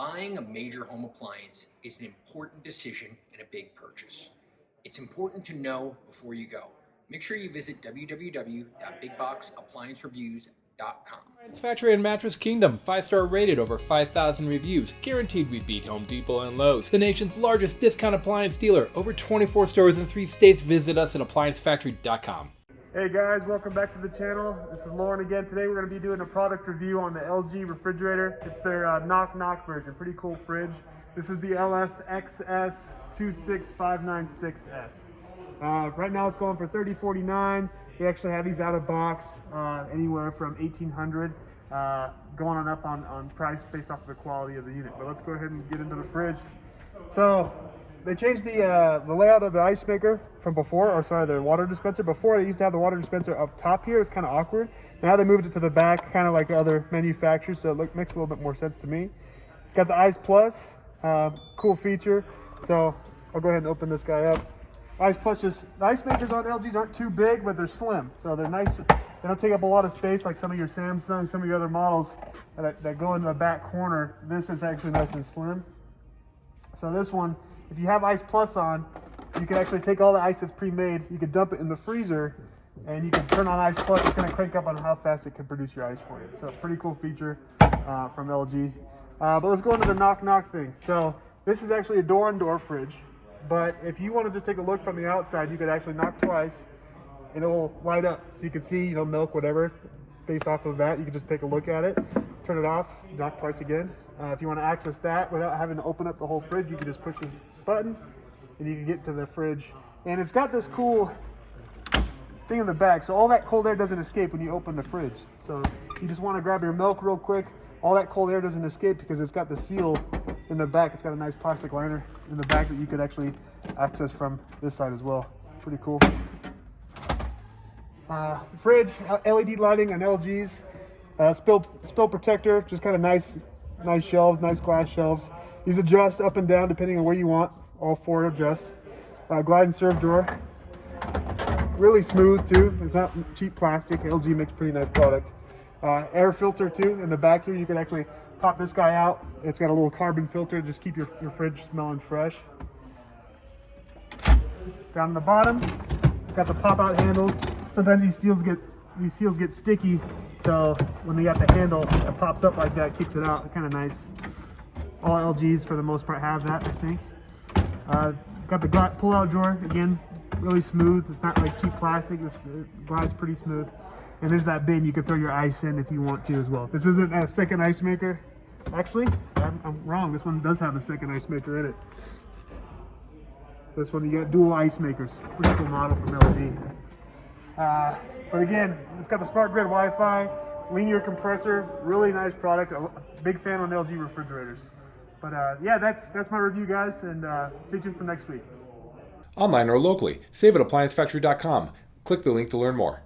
Buying a major home appliance is an important decision and a big purchase. It's important to know before you go. Make sure you visit www.bigboxappliancereviews.com. Factory and Mattress Kingdom, 5-star rated, over 5,000 reviews, guaranteed we beat Home Depot and Lowe's. The nation's largest discount appliance dealer, over 24 stores in 3 states. Visit us at ApplianceFactory.com. Hey guys, welcome back to the channel. This is Lauren again. Today we're going to be doing a product review on the LG refrigerator. It's their knock version, pretty cool fridge. This is the LFXS26596S. Right now it's going for $3049. They actually have these out of box anywhere from $1,800 going on up on price based off of the quality of the unit. But let's go ahead and get into the fridge. So they changed the layout of the ice maker from before, or sorry, the water dispenser. Before they used to have the water dispenser up top here. It's kind of awkward. Now they moved it to the back, kind of like other manufacturers, so it makes a little bit more sense to me. It's got the Ice Plus, cool feature. So I'll go ahead and open this guy up. Ice Plus, the ice makers on LGs aren't too big, but they're slim, so they're nice. They don't take up a lot of space like some of your Samsung, some of your other models that go into the back corner. This is actually nice and slim. So this one, if you have Ice Plus on, you can actually take all the ice that's pre-made, you can dump it in the freezer, and you can turn on Ice Plus. It's going to crank up on how fast it can produce your ice for you. So pretty cool feature from LG. But let's go into the knock thing. So this is actually a door-on-door fridge, but if you want to just take a look from the outside, you could actually knock twice, and it will light up. So you can see, milk, whatever, based off of that. You can just take a look at it, turn it off, knock twice again. If you want to access that without having to open up the whole fridge, you can just push this button and you can get to the fridge. And it's got this cool thing in the back, so all that cold air doesn't escape when you open the fridge. So you just want to grab your milk real quick, all that cold air doesn't escape because it's got the seal in the back. It's got a nice plastic liner in the back that you could actually access from this side as well. Pretty cool. Fridge, LED lighting on LGs, spill protector, just kind of nice shelves, nice glass shelves. These adjust up and down depending on where you want. All 4 adjust. Glide and serve drawer. Really smooth too. It's not cheap plastic. LG makes pretty nice product. Air filter too in the back here. You can actually pop this guy out. It's got a little carbon filter to just keep your fridge smelling fresh. Down in the bottom, got the pop-out handles. Sometimes these seals get sticky, so when they got the handle, it pops up like that, kicks it out. Kind of nice. All LGs for the most part have that, I think. Got the pull-out drawer, again, really smooth. It's not like cheap plastic. This glides pretty smooth. And there's that bin you can throw your ice in if you want to as well. This isn't a second ice maker. Actually, I'm wrong. This one does have a second ice maker in it. So this one, you got dual ice makers. Pretty cool model from LG. But again, it's got the Smart Grid Wi-Fi, linear compressor, really nice product. A big fan on LG refrigerators. But yeah, that's my review, guys, and stay tuned for next week. Online or locally, save at ApplianceFactory.com. Click the link to learn more.